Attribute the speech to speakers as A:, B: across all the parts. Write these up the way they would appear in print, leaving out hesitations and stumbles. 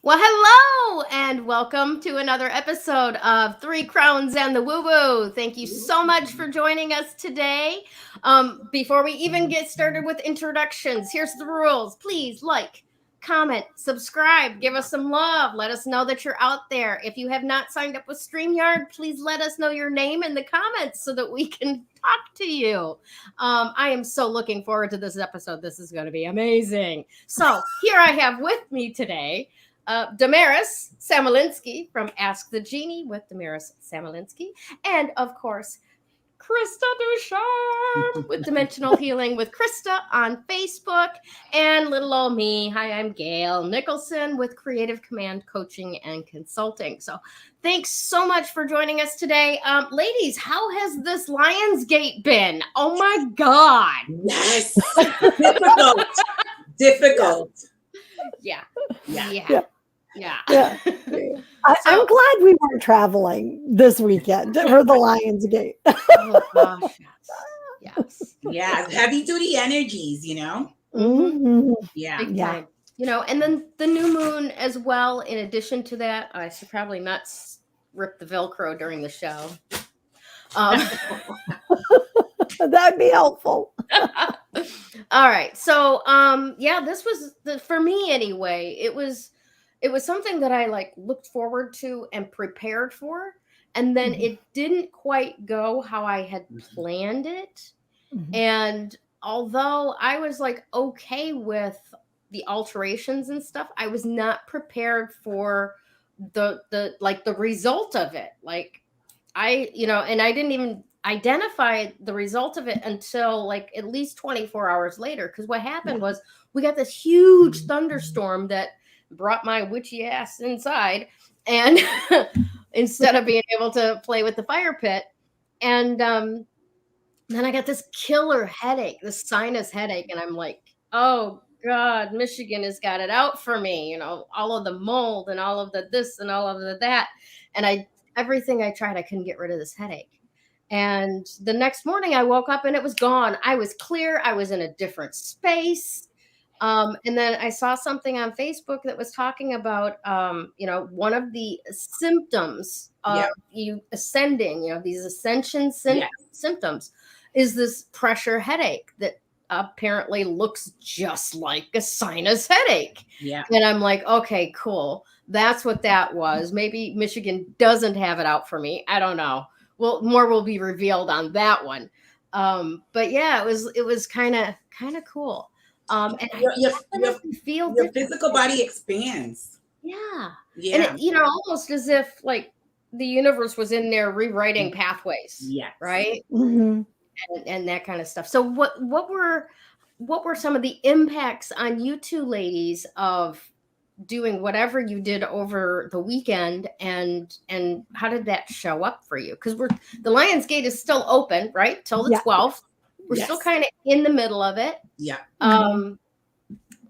A: Well, hello and welcome to another episode of Three Crones and the Woo Woo. Thank you so much for joining us today. Before we even get started with introductions, here's the rules. Please like, comment, subscribe, give us some love. Let us know that you're out there. If you have not signed up with StreamYard, please let us know your name in the comments so that we can talk to you. I am so looking forward to this episode. This is going to be amazing. So here I have with me today Damaris Samolinsky from Ask the Genie with Damaris Samolinsky, and of course, Krista Ducharme with Dimensional Healing with Krista on Facebook, and little old me. Hi, I'm Gail Nicholson with Creative Command Coaching and Consulting. So thanks so much for joining us today. Ladies, how has this Lionsgate been? Oh my God.
B: Yes. Difficult.
A: Yeah.
C: I'm glad we weren't traveling this weekend for the Lionsgate.
A: Oh gosh, yes.
B: Yeah, heavy duty energies, you know?
C: Mm-hmm.
B: Yeah.
A: Big time. You know, and then the new moon as well. In addition to that, I should probably not rip the Velcro during the show.
C: That'd be helpful.
A: All right. So, this was for me anyway. It was something that I looked forward to and prepared for, and then it didn't quite go how I had planned it. Mm-hmm. And although I was okay with the alterations and stuff, I was not prepared for the result of it. I didn't even identify the result of it until at least 24 hours later. Because what happened was we got this huge thunderstorm that brought my witchy ass inside, and instead of being able to play with the fire pit. And then I got this killer headache, this sinus headache. And I'm like, oh God, Michigan has got it out for me. You know, all of the mold and all of the this and all of the that. And everything I tried, I couldn't get rid of this headache. And the next morning I woke up and it was gone. I was clear. I was in a different space. And then I saw something on Facebook that was talking about, one of the symptoms of you ascending, these ascension symptoms is this pressure headache that apparently looks just like a sinus headache.
B: Yeah.
A: And I'm like, okay, cool. That's what that was. Maybe Michigan doesn't have it out for me. I don't know. Well, more will be revealed on that one. But yeah, it was kind of cool. And
B: your physical body expands.
A: Yeah. And it, almost as if the universe was in there rewriting pathways.
B: Yeah.
A: Right.
C: Mm-hmm.
A: And that kind of stuff. So what were some of the impacts on you two ladies of doing whatever you did over the weekend, and how did that show up for you? Because the Lionsgate is still open, right, till the 12th. We're still kind of in the middle of it.
B: Yeah.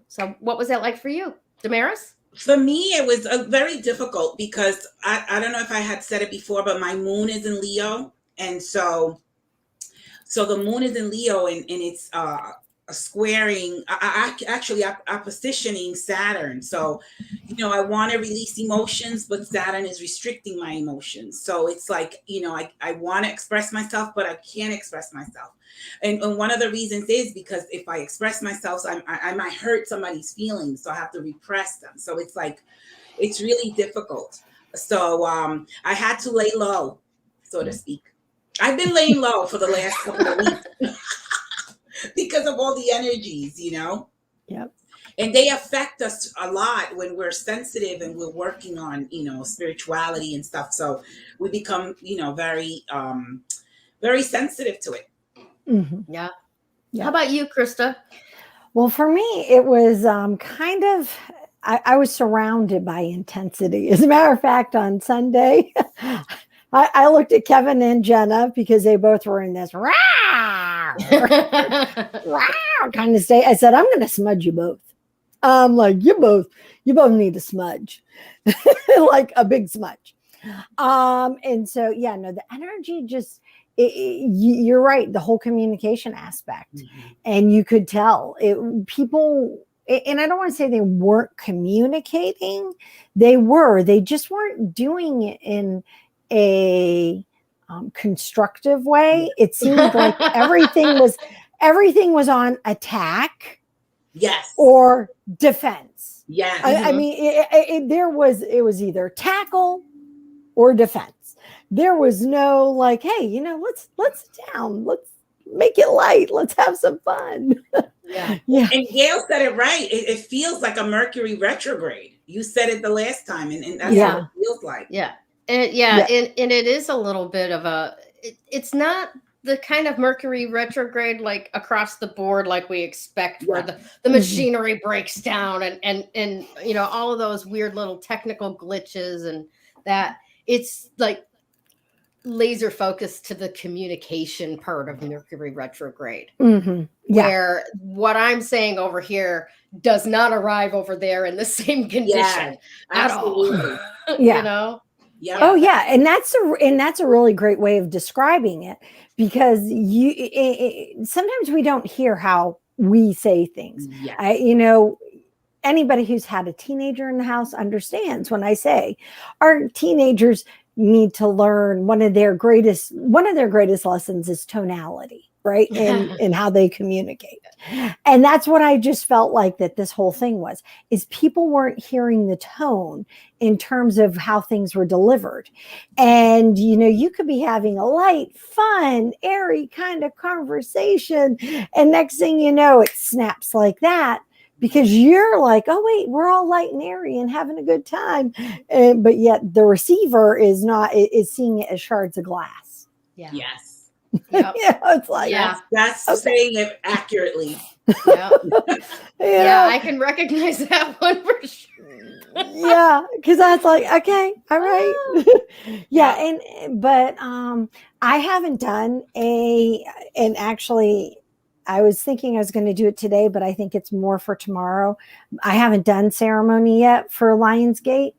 A: So what was that like for you, Damaris?
B: For me, it was very difficult because I don't know if I had said it before, but my moon is in Leo, and so the moon is in Leo, and it's squaring, oppositioning Saturn. So, I want to release emotions, but Saturn is restricting my emotions. So it's I want to express myself, but I can't express myself. And one of the reasons is because if I express myself, I might hurt somebody's feelings. So I have to repress them. So it's it's really difficult. So I had to lay low, so to speak. I've been laying low for the last couple of weeks. Because of all the energies, Yep. And they affect us a lot when we're sensitive and we're working on, spirituality and stuff. So we become, very, very sensitive to it.
A: Mm-hmm. Yeah. How about you, Krista?
C: Well, for me, it was I was surrounded by intensity. As a matter of fact, on Sunday, I looked at Kevin and Jenna because they both were in this kind of state. I said, I'm going to smudge you both. You both need to smudge, like a big smudge. And so, the energy just, you're right. The whole communication aspect, and you could tell people and I don't want to say they weren't communicating. They just weren't doing it in a constructive way. It seemed like everything was on attack,
B: Yes.
C: or defense.
B: Yes.
C: I mean, it was either tackle or defense. There was no like, hey, let's sit down, let's make it light, let's have some fun.
A: Yeah.
C: Yeah.
B: And Gail said it right. It feels like a Mercury retrograde. You said it the last time, and that's what it feels like.
A: Yeah. And it is a little bit of it's not the kind of Mercury retrograde like across the board like we expect, where the machinery breaks down and all of those weird little technical glitches, and that it's like laser focused to the communication part of Mercury retrograde. Where what I'm saying over here does not arrive over there in the same condition at all.
C: Yeah. Oh yeah, and that's a really great way of describing it, because sometimes we don't hear how we say things. Anybody who's had a teenager in the house understands when I say our teenagers need to learn one of their greatest lessons is tonality, right? And how they communicate. And that's what I just felt like that this whole thing is people weren't hearing the tone in terms of how things were delivered. And, you could be having a light, fun, airy kind of conversation. And next thing you know, it snaps like that, because you're like, oh, wait, we're all light and airy and having a good time. But yet the receiver is seeing it as shards of glass.
A: Yeah.
B: Yes.
A: Yep.
C: It's like,
B: that's saying it accurately.
A: I can recognize that one for sure.
C: Because I was like, okay, all right. But I haven't done and actually I was thinking I was going to do it today, but I think it's more for tomorrow. I haven't done ceremony yet for Lionsgate.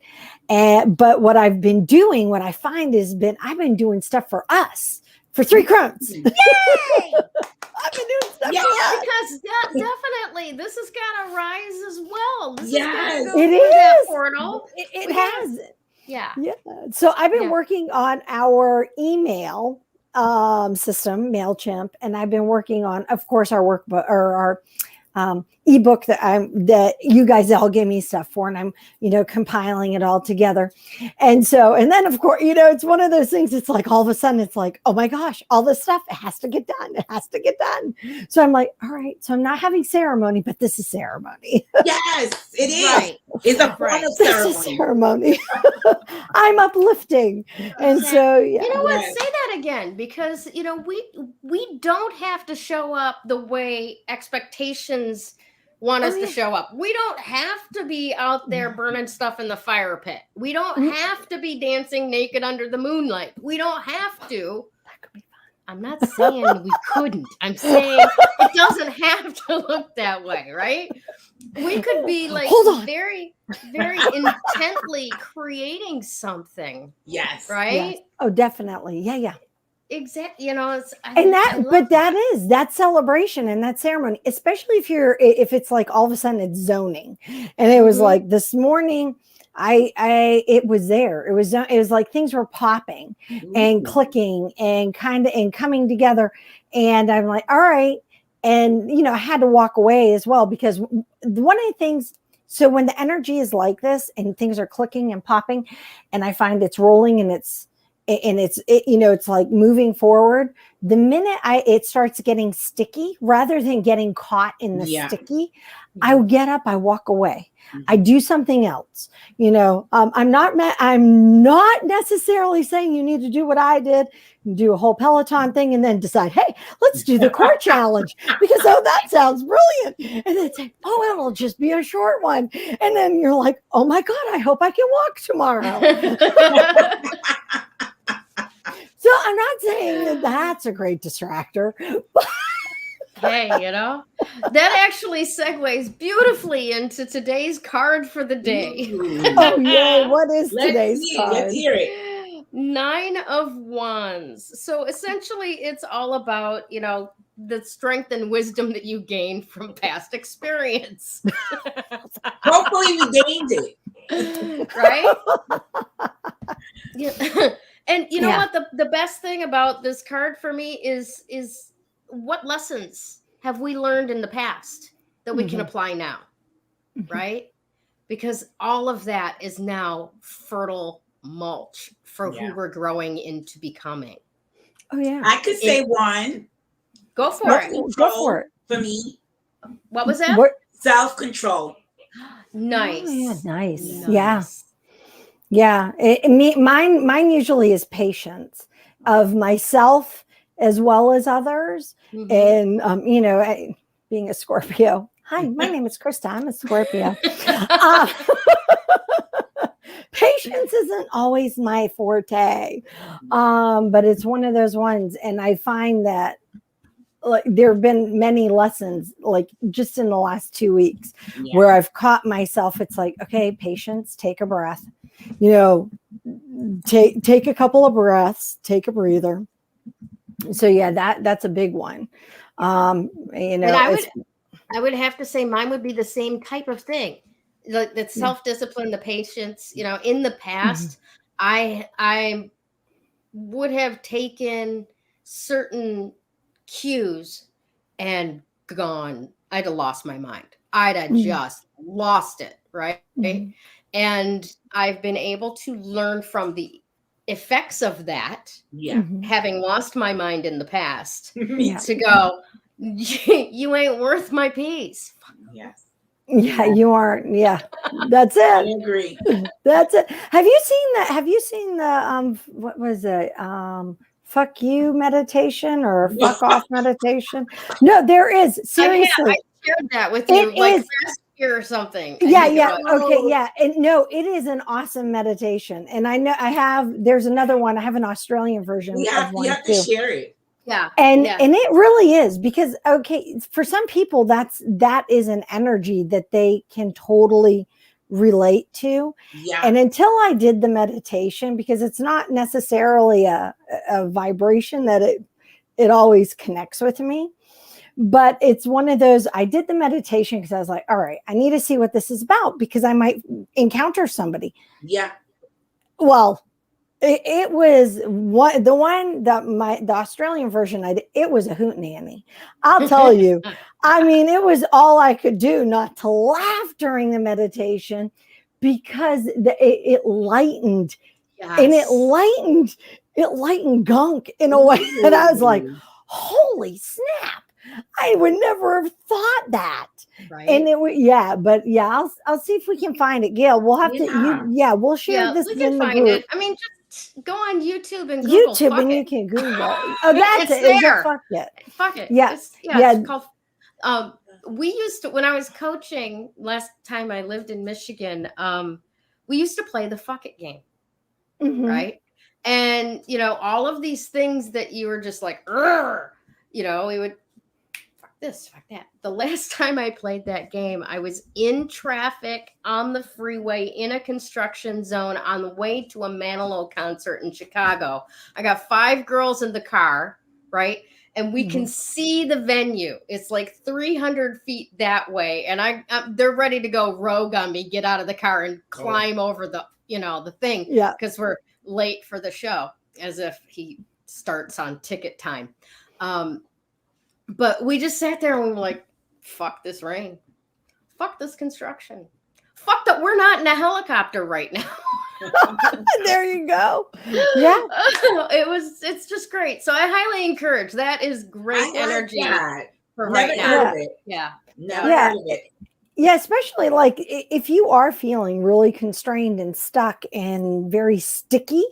C: But what I've been doing, what I find I've been doing stuff for us, for 3 Crones. Yay! I've been doing stuff for us.
A: Because definitely this has got to rise as well. This
C: it is.
A: That portal.
C: It has.
A: Yeah.
C: So I've been working on our email system, MailChimp, and I've been working on, of course, our workbook or our ebook that you guys all gave me stuff for, and I'm compiling it all together. And then of course it's one of those things, it's like all of a sudden it's like, oh my gosh, all this stuff, it has to get done. So I'm like, all right, so I'm not having ceremony, but this is ceremony.
B: Yes, it is.
A: Right.
B: It's a form of ceremony.
C: This is ceremony. I'm uplifting. And so
A: you know what, say that again, because we don't have to show up the way expectations want us to show up. We don't have to be out there burning stuff in the fire pit. We don't have to be dancing naked under the moonlight. We don't have to.
C: That could be fun.
A: I'm not saying we couldn't. I'm saying it doesn't have to look that way, right? We could be like very, very intently creating something.
B: Yes.
A: Right?
C: Yes. Oh, definitely. Yeah.
A: Exactly.
C: That celebration and that ceremony, especially if it's like all of a sudden it's zoning. And it was like this morning, it was there. It was like things were popping and clicking and coming together. And I'm like, all right. And, I had to walk away as well, because one of the things, so when the energy is like this and things are clicking and popping, and I find it's rolling and it's like moving forward, the minute it starts getting sticky, rather than getting caught in the sticky, I get up, I walk away. I do something else. I'm not necessarily saying you need to do what I did, do a whole Peloton thing and then decide, hey, let's do the core challenge, because that sounds brilliant. And then say, oh, it'll just be a short one. And then you're like, oh my God, I hope I can walk tomorrow. So I'm not saying that's a great distractor.
A: Hey, that actually segues beautifully into today's card for the day.
C: Oh, yay. What is today's card?
B: Let's hear it.
A: 9 of Wands. So essentially it's all about, the strength and wisdom that you gained from past experience.
B: Hopefully we gained it.
A: Right? Yeah. And you know
C: Yeah.
A: what? The best thing about this card for me is what lessons have we learned in the past that we can apply now? Right? Because all of that is now fertile mulch for who we're growing into becoming.
C: Oh yeah.
B: I could say one.
A: Go for it.
C: Go for it.
B: For me.
A: What was that?
B: Self-control.
A: Nice.
C: Oh, yeah, nice.
A: Nice.
C: Yeah. Yeah. Mine usually is patience of myself as well as others. And, being a Scorpio. Hi, my name is Krista. I'm a Scorpio. Patience isn't always my forte, but it's one of those ones. And I find that like there have been many lessons, like just in the last 2 weeks, where I've caught myself. It's like, okay, patience, take a breath, take a couple of breaths, take a breather. So yeah, that's a big one.
A: And I would have to say mine would be the same type of thing. Like the self-discipline, the patience, in the past, I would have taken certain cues and gone, I'd have lost my mind. I'd have just lost it, right? And I've been able to learn from the effects of that, having lost my mind in the past, to go, you ain't worth my peace.
B: Yes.
C: Yeah, you aren't. Yeah, that's it.
B: I agree.
C: That's it. Have you seen that? Have you seen the what was it? Fuck you meditation or fuck off meditation? No, there is. Seriously,
A: I shared that with you last year or something.
C: Yeah. Okay. Yeah. And no, it is an awesome meditation. And I know there's another one. I have an Australian version.
B: You have to share it.
C: Yeah. And it really is, because, okay, for some people, that is an energy that they can totally relate to. Yeah. And until I did the meditation, because it's not necessarily a vibration that it always connects with me, but it's one of those, I did the meditation because I was like, all right, I need to see what this is about, because I might encounter somebody.
B: Yeah.
C: Well, it was the Australian version it was a hootenanny. I'll tell you. I mean, it was all I could do not to laugh during the meditation, because it lightened, and it lightened gunk in a way that I was like, holy snap. I would never have thought that. Right. And I'll see if we can find it. Gail, we'll have to, we'll share this in the group.
A: I mean, just go on YouTube and Google.
C: You can Google. Oh, that's it. Fuck it.
A: Fuck it.
C: Yeah.
A: It's called, we used to, when I was coaching last time I lived in Michigan, we used to play the fuck it game. Right. And, all of these things that you were just like, we would, this, fuck that. The last time I played that game, I was in traffic on the freeway in a construction zone on the way to a Manilow concert in Chicago. I got 5 girls in the car, right? And we can see the venue. It's like 300 feet that way. And they're ready to go rogue on me, get out of the car and climb over the, the thing. Yeah. Because we're late for the show, as if he starts on ticket time. But we just sat there and we were like, fuck this rain. Fuck this construction. Fuck that we're not in a helicopter right now.
C: There you go. Yeah.
A: It's just great. So I highly encourage. That is great energy for right
B: now.
A: Heard
B: of it.
A: Yeah.
B: Never heard of it.
C: Yeah, especially like if you are feeling really constrained and stuck and very sticky,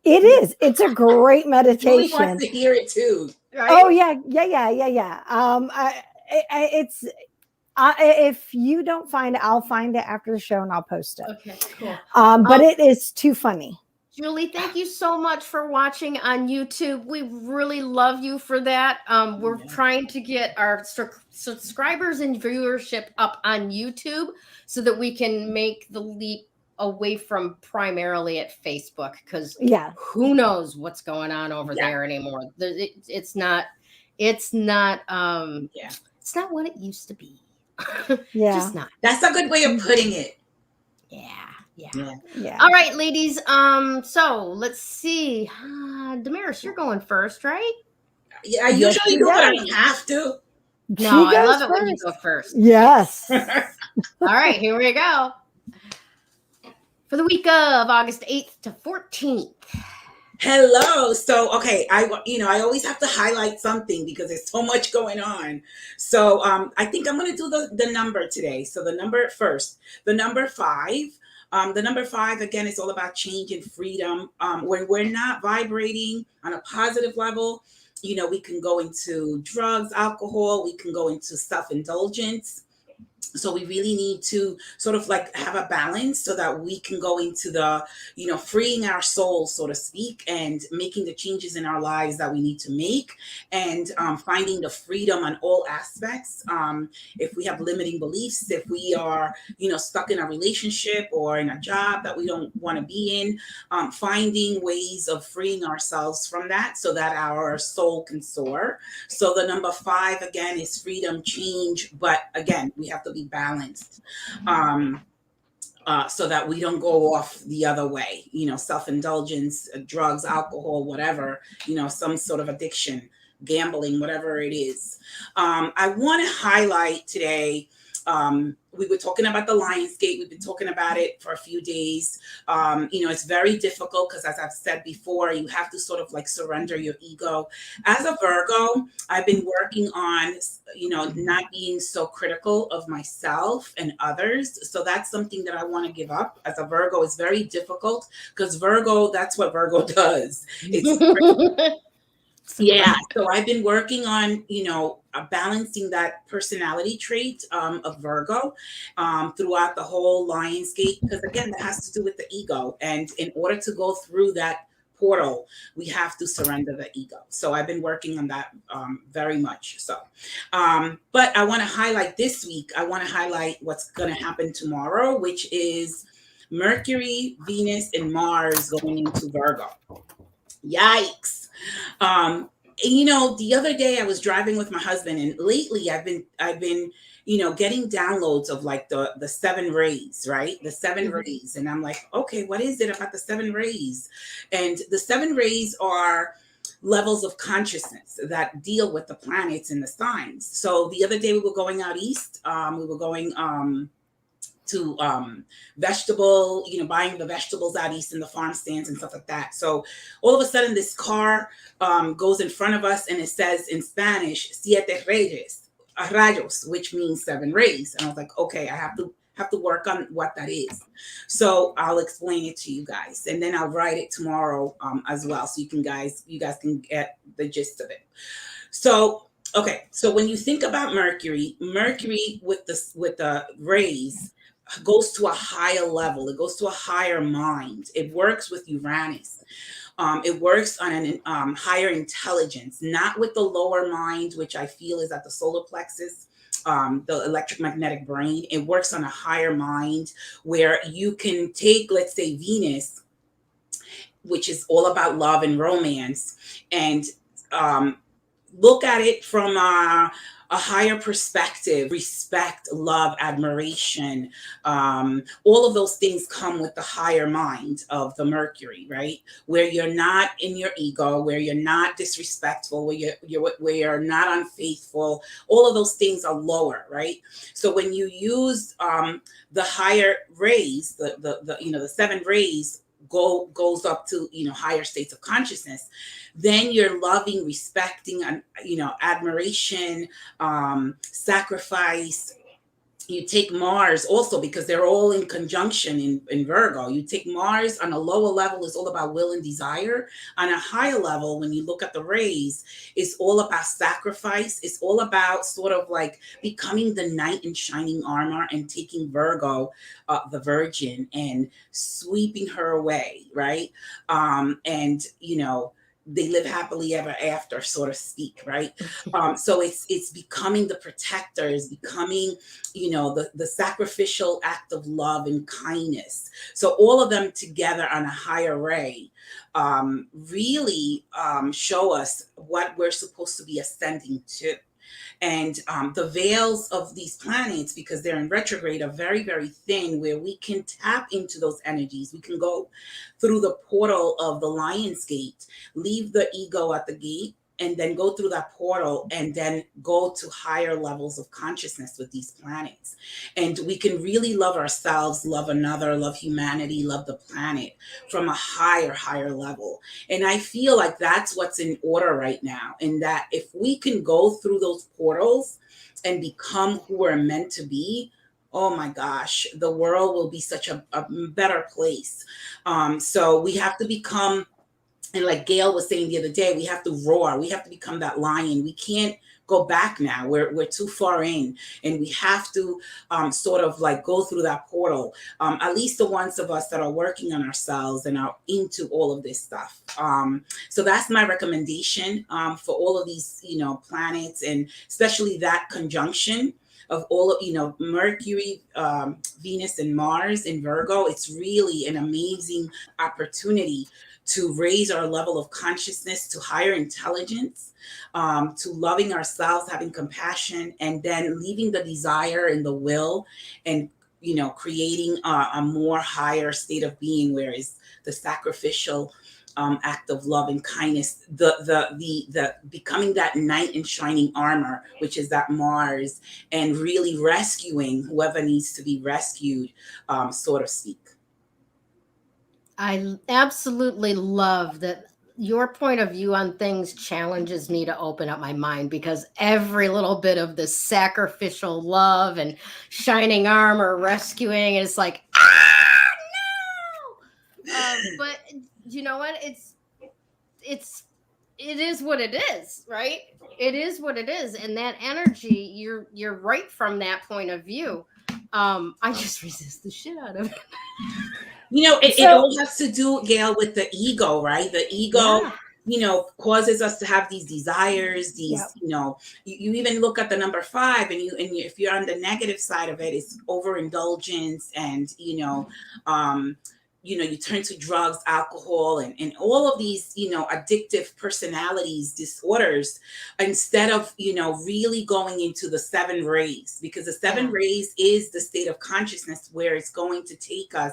C: it's a great meditation.
B: Julie wants to hear it too.
A: Right?
C: Oh yeah. If you don't find it, I'll find it after the show and I'll post it.
A: Okay, cool.
C: But it is too funny.
A: Julie, thank you so much for watching on YouTube. We really love you for that. We're trying to get our subscribers and viewership up on YouTube so that we can make the leap away from primarily at Facebook, because who knows what's going on over there anymore. It's not It's not
B: Yeah.
A: it's not what it used to be.
C: Yeah.
A: Just not.
B: That's a good way of putting it.
A: Yeah. Yeah.
B: Yeah.
C: Yeah.
A: All right, ladies. So let's see. Damaris, you're going first, right?
B: Yeah, I
C: Yes,
B: usually
C: she
B: do, but I
C: does.
B: have to.
A: No,
C: She
A: I
C: goes
A: love it when you
C: first.
A: go first.
C: Yes.
A: All right, here we go. For the week of August 8th to 14th.
B: Hello. So, okay, I always have to highlight something because there's so much going on. So, I think I'm going to do the number today. So, the number first, the number 5. The number 5 again is all about change and freedom. When we're not vibrating on a positive level, we can go into drugs, alcohol, we can go into self-indulgence. So we really need to sort of like have a balance so that we can go into the freeing our soul, so to speak, and making the changes in our lives that we need to make, and finding the freedom on all aspects. If we have limiting beliefs, if we are stuck in a relationship or in a job that we don't want to be in, finding ways of freeing ourselves from that so that our soul can soar. So the number 5 again is freedom, change, but again we have to be balanced, so that we don't go off the other way, self-indulgence, drugs, alcohol, whatever, some sort of addiction, gambling, whatever it is. I want to highlight today, we were talking about the Lionsgate. We've been talking about it for a few days. It's very difficult because, as I've said before, you have to sort of like surrender your ego. As a Virgo, I've been working on, not being so critical of myself and others. So that's something that I want to give up. As a Virgo, it's very difficult because Virgo, that's what Virgo does. It's yeah, so I've been working on, balancing that personality trait of Virgo throughout the whole Lionsgate, because again, that has to do with the ego. And in order to go through that portal, we have to surrender the ego. So I've been working on that very much. So, but I want to highlight this week, I want to highlight what's going to happen tomorrow, which is Mercury, Venus, and Mars going into Virgo. Yikes. The other day I was driving with my husband, and lately I've been getting downloads of like the 7 rays, right? The 7 rays. And I'm like, okay, what is it about the 7 rays? And the 7 rays are levels of consciousness that deal with the planets and the signs. So the other day we were going out east. We were going to vegetable, buying the vegetables out east in the farm stands and stuff like that. So all of a sudden this car goes in front of us, and it says in Spanish, siete reyes, rayos, which means 7 rays. And I was like, okay, I have to work on what that is. So I'll explain it to you guys, and then I'll write it tomorrow as well, so you guys can get the gist of it. So okay, so when you think about Mercury with the rays goes to a higher level. It goes to a higher mind. It works with Uranus. It works on an higher intelligence, not with the lower mind, which I feel is at the solar plexus, the electromagnetic brain. It works on a higher mind where you can take, let's say, Venus, which is all about love and romance, and look at it from a higher perspective. Respect, love, admiration, all of those things come with the higher mind of the Mercury, right? Where you're not in your ego, where you're not disrespectful, where you're not unfaithful. All of those things are lower, right? So when you use the higher rays, the 7 rays goes up to higher states of consciousness, then you're loving, respecting, and admiration, sacrifice. You take Mars also, because they're all in conjunction in Virgo. You take Mars on a lower level, is all about will and desire. On a higher level, when you look at the rays, it's all about sacrifice. It's all about sort of like becoming the knight in shining armor and taking Virgo, the virgin, and sweeping her away, right? And they live happily ever after, so to speak, right? So it's becoming the protectors, becoming, you know, the sacrificial act of love and kindness. So all of them together on a higher ray really show us what we're supposed to be ascending to. And the veils of these planets, because they're in retrograde, are very, very thin, where we can tap into those energies. We can go through the portal of the Lion's Gate, leave the ego at the gate, and then go through that portal and then go to higher levels of consciousness with these planets. And we can really love ourselves, love another, love humanity, love the planet from a higher level. And I feel like that's what's in order right now. And that if we can go through those portals and become who we're meant to be, oh my gosh, the world will be such a better place. So we have to become, and like Gail was saying the other day, we have to roar. We have to become that lion. We can't go back now. We're too far in, and we have to sort of like go through that portal. At least the ones of us that are working on ourselves and are into all of this stuff. So that's my recommendation for all of these, you know, planets, and especially that conjunction of all of, you know, Mercury, Venus, and Mars in Virgo. It's really an amazing opportunity to raise our level of consciousness to higher intelligence, to loving ourselves, having compassion, and then leaving the desire and the will, and, you know, creating a more higher state of being, where is the sacrificial act of love and kindness, the becoming that knight in shining armor, which is that Mars, and really rescuing whoever needs to be rescued, so to speak.
A: I absolutely love that your point of view on things challenges me to open up my mind, because every little bit of the sacrificial love and shining armor rescuing is like, no. But you know what? It is what it is, right? It is what it is, and that energy, you're right from that point of view. I just resist the shit out of it.
B: You know, it all has to do, Gail, with the ego, right? The ego,
C: Yeah.
B: you know, causes us to have these desires, these,
C: Yep.
B: you know, you even look at the number 5, and if you're on the negative side of it, it's overindulgence, and, you turn to drugs, alcohol, and all of these, you know, addictive personalities, disorders, instead of, you know, really going into the 7 rays, because the 7
A: Yeah.
B: rays is the state of consciousness where it's going to take us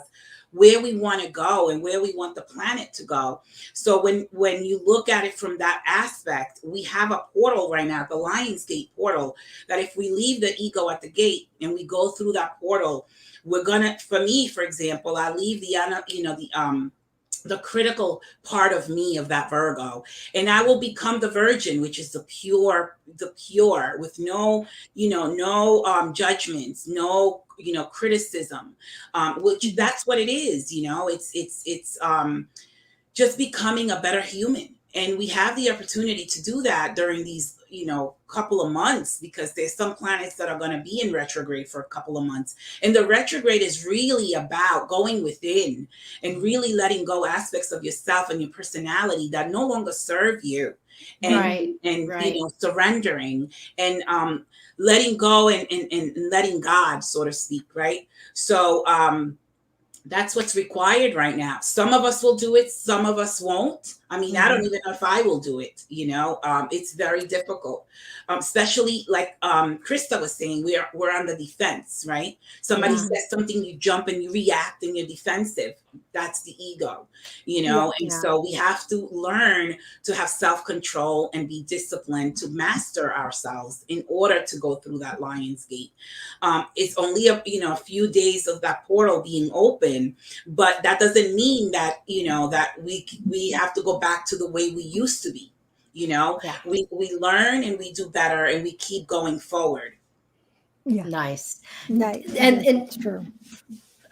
B: where we want to go and where we want the planet to go. So when you look at it from that aspect, we have a portal right now, the Lion's Gate portal, that if we leave the ego at the gate and we go through that portal, we're gonna, for me, for example, I leave the critical part of me, of that Virgo, and I will become the virgin, which is the pure, with no, no judgments, no, criticism, which that's what it is. It's just becoming a better human. And we have the opportunity to do that during these, couple of months, because there's some planets that are going to be in retrograde for a couple of months. And the retrograde is really about going within and really letting go aspects of yourself and your personality that no longer serve you. And,
A: Right.
B: surrendering and letting go and letting God, so to speak, right? So that's what's required right now. Some of us will do it, some of us won't. I mean, I don't even know if I will do it. It's very difficult, especially like Krista was saying, we're on the defense, right? Somebody says something, you jump and you react and you're defensive. That's the ego, and so we have to learn to have self-control and be disciplined to master ourselves in order to go through that Lion's Gate. It's only a few days of that portal being open, but that doesn't mean that that we have to go back to the way we used to be. We learn and we do better and we keep going forward.
C: Yeah.
A: Nice.
C: And it's true.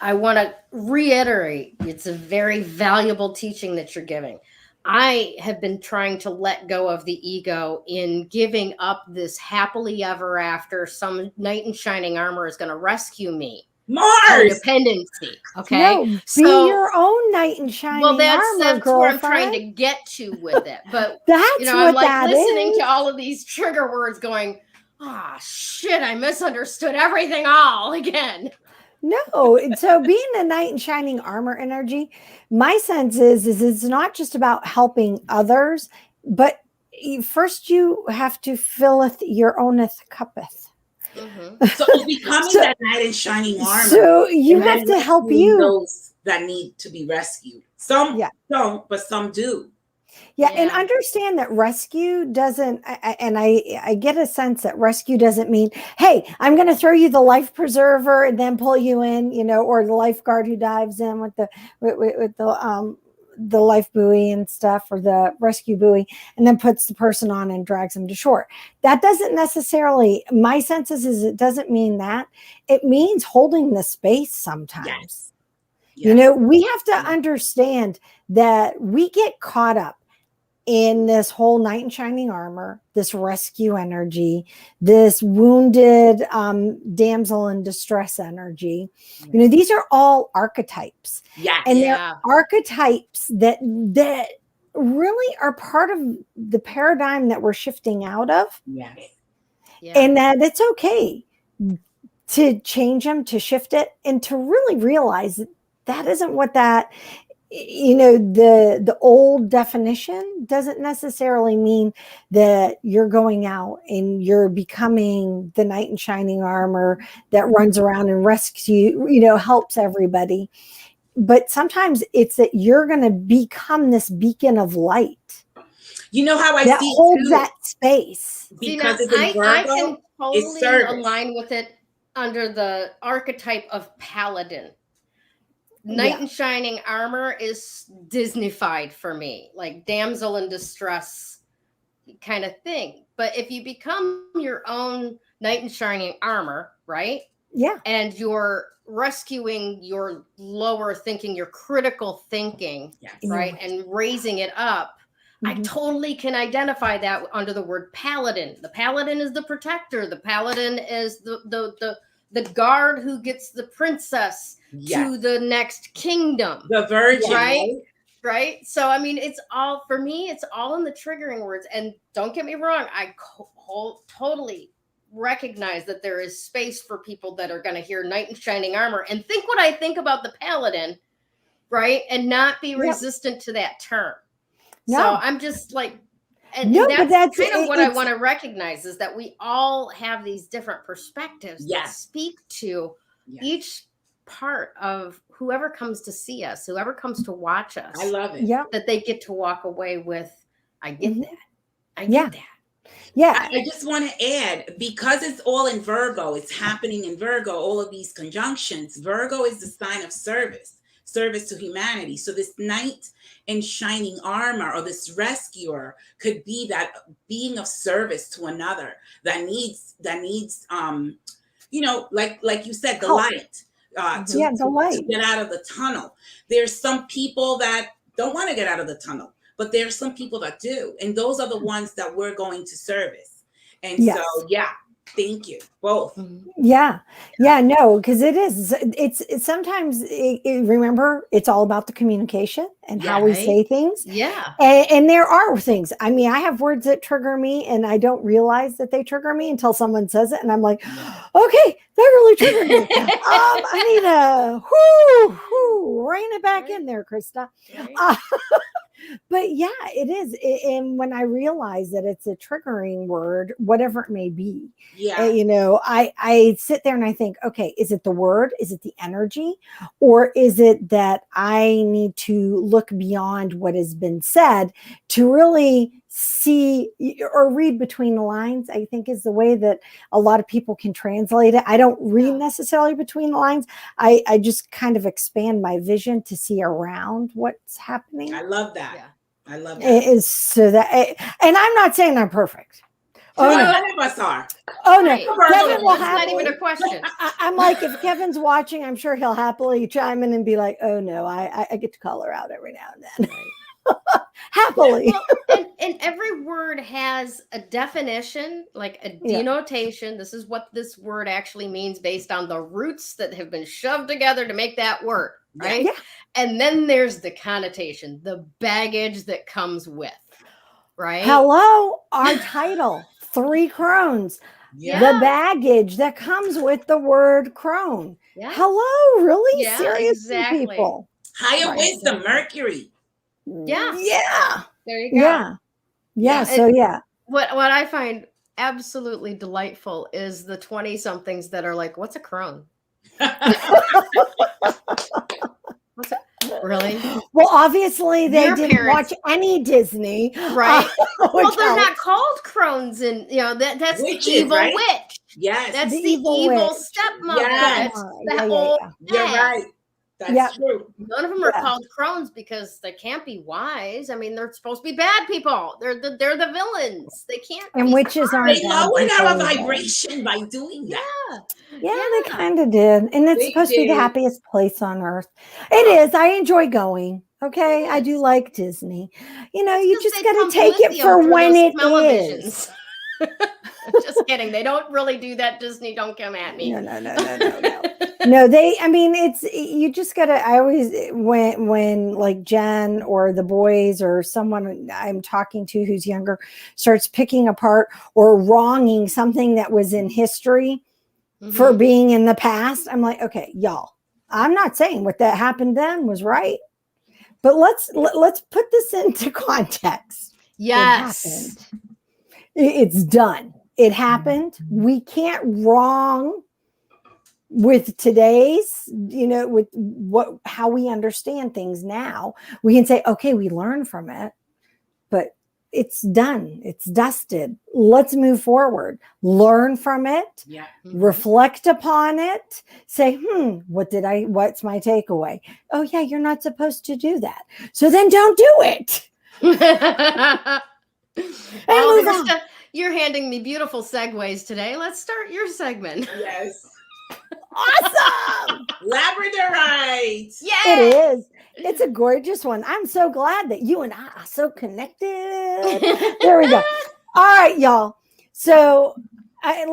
A: I want to reiterate, it's a very valuable teaching that you're giving. I have been trying to let go of the ego in giving up this happily ever after, some knight in shining armor is going to rescue me.
B: Mars.
A: codependency. Okay.
C: No, be
A: So
C: your own knight in shining
A: well, that's
C: armor,
A: where I'm trying
C: girlfriend.
A: to get to with it. But
C: That's
A: I'm
C: what
A: like
C: that
A: listening
C: is.
A: to all of these trigger words going, ah, shit, I misunderstood everything all again.
C: No, so being a knight in shining armor energy, my sense is it's not just about helping others, but first you have to filleth your owneth cuppeth.
A: Mm-hmm.
B: So it's becoming
C: So-
B: that knight in shining armor.
C: So you
B: and
C: have
B: then
C: to help
B: rescuing
C: you.
B: those that need to be rescued. Some
C: Yeah.
B: don't, but some do.
C: Yeah, and
A: Yeah.
C: understand that rescue doesn't, and I get a sense that rescue doesn't mean, hey, I'm going to throw you the life preserver and then pull you in, or the lifeguard who dives in with the life buoy and stuff, or the rescue buoy, and then puts the person on and drags them to shore. That doesn't necessarily, my sense is it doesn't mean that. It means holding the space sometimes.
B: Yes.
C: We have to understand that we get caught up in this whole knight in shining armor, this rescue energy, this wounded damsel in distress energy. These are all archetypes.
B: Yes.
C: And they're archetypes that really are part of the paradigm that we're shifting out of.
B: Yes.
A: Yeah.
C: And that it's okay to change them, to shift it, and to really realize that isn't what that, the old definition doesn't necessarily mean that you're going out and you're becoming the knight in shining armor that runs around and rescue, helps everybody. But sometimes it's that you're going to become this beacon of light.
B: You know how I
C: that
B: see
C: holds
B: too?
C: that space.
B: Because it's
A: I
B: in Virgo,
A: can
B: it's
A: totally
B: service.
A: align with it under the archetype of paladin. Knight in shining armor is Disney-fied for me, like damsel in distress kind of thing. But if you become your own knight in shining armor, right?
C: Yeah.
A: And you're rescuing your lower thinking, your critical thinking, right? And raising it up. I totally can identify that under the word paladin. The paladin is the protector. The paladin is the guard who gets the princess to the next kingdom.
B: The virgin,
A: right? So, I mean, it's all, for me, it's all in the triggering words. And don't get me wrong, I totally recognize that there is space for people that are going to hear knight in shining armor and think what I think about the paladin, right? And not be resistant to that term. No. So I'm just like, and that's kind of what I want to recognize is that we all have these different perspectives that speak to each part of whoever comes to see us, whoever comes to watch us.
B: I love it.
C: Yeah.
A: That they get to walk away with, I get that. I get that.
C: Yeah.
B: I just want to add, because it's all in Virgo, it's happening in Virgo, all of these conjunctions. Virgo is the sign of service to humanity. So this knight in shining armor or this rescuer could be that being of service to another that needs like you said, the light. To get out of the tunnel. There's some people that don't want to get out of the tunnel, but there's some people that do. And those are the ones that we're going to service. And so, thank you both.
C: No, because it's sometimes remember, it's all about the communication and how we say things. And there are things, I mean, I have words that trigger me and I don't realize that they trigger me until someone says it and I'm like, okay, that really triggered me. I need a rein it back in there, Krista. But it is. And when I realize that it's a triggering word, whatever it may be, I sit there and I think, okay, is it the word? Is it the energy? Or is it that I need to look beyond what has been said to really see or read between the lines? I think is the way that a lot of people can translate it. I don't read necessarily between the lines. I just kind of expand my vision to see around what's happening.
B: I love that. I love that.
C: It is so that, and I'm not saying I'm perfect.
B: None of us are.
C: Oh no,
A: Kevin will happily, not even a question.
C: I'm like, if Kevin's watching, I'm sure he'll happily chime in and be like, "Oh no, I get to call her out every now and then." happily.
A: Well, and every word has a definition, like a
C: Yeah.
A: denotation. This is what this word actually means based on the roots that have been shoved together to make that word, right?
C: Yeah.
A: And then there's the connotation, the baggage that comes with, right?
C: Hello, our title, 3 Crones.
B: Yeah.
C: The baggage that comes with the word crone.
A: Yeah.
C: Hello, really?
A: Yeah,
C: Seriously,
A: exactly.
C: people.
B: Higher
C: Right.
B: wisdom, Mercury.
A: Yeah.
C: Yeah.
A: There you go.
C: Yeah.
B: Yeah.
C: So yeah.
A: What I find absolutely delightful is the 20-somethings that are like, what's a crone? What's it? Really?
C: Well, obviously they
A: Your
C: didn't
A: parents-
C: watch any Disney,
A: Right? Well,
C: which
A: they're
C: helps.
A: not called crones, and that's
B: Witches,
A: the evil
B: right?
A: witch.
B: Yes.
A: That's
C: The
A: the
C: evil
A: evil
C: witch.
A: stepmother.
B: Yes.
A: That's
C: Yeah,
A: the
C: yeah,
A: old
B: You're
A: hag.
B: right. That's
C: Yeah.
B: true.
A: None of them are
C: Yeah.
A: called crones because they can't be wise. I mean, they're supposed to be bad people. They're the villains. They can't.
C: And
A: be
C: witches
A: smart.
C: aren't
B: They
C: bad
B: lowered our
C: people either.
B: vibration by doing that.
C: Yeah,
A: Yeah.
C: they kind of did. And it's
B: They
C: supposed to be the
B: did.
C: happiest place on earth. It is. I enjoy going. Okay. I do
A: Yes.
C: like Disney. You know,
A: That's
C: you
A: 'cause
C: just
A: they
C: got to
A: pump
C: take it
A: lithium
C: for
A: through
C: when
A: those
C: it is.
A: televisions. Just kidding. They don't really do that, Disney. Don't come at me.
C: No. No, it's, you just gotta, I always, when like Jen or the boys or someone I'm talking to who's younger starts picking apart or wronging something that was in history for being in the past, I'm like, okay, y'all, I'm not saying what that happened then was right, but let's put this into context.
A: Yes.
C: It happened. It's done. It happened. We can't wrong with today's, with how we understand things now. We can say, okay, we learn from it, but it's done. It's dusted. Let's move forward. Learn from it.
B: Yeah.
C: Reflect upon it. Say, what's my takeaway? Oh yeah, you're not supposed to do that. So then don't do it.
A: Well,
C: move on.
A: Krista, you're handing me beautiful segues today. Let's start your segment.
B: Yes.
C: Awesome.
B: Labradorite.
A: Yeah.
C: It is. It's a gorgeous one. I'm so glad that you and I are so connected. There we go. All right, y'all. So I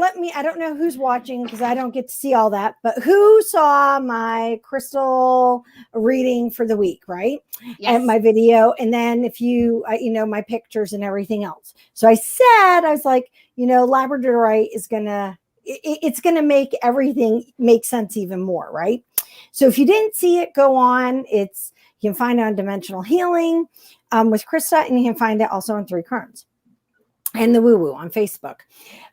C: don't know who's watching because I don't get to see all that, but who saw my crystal reading for the week, right?
A: Yes.
C: And my video. And then if you, my pictures and everything else. So I was like, Labradorite is it's going to make everything make sense even more, right? So if you didn't see it, go on. You can find it on Dimensional Healing with Krista, and you can find it also on 3 Crones and the Woo Woo on Facebook.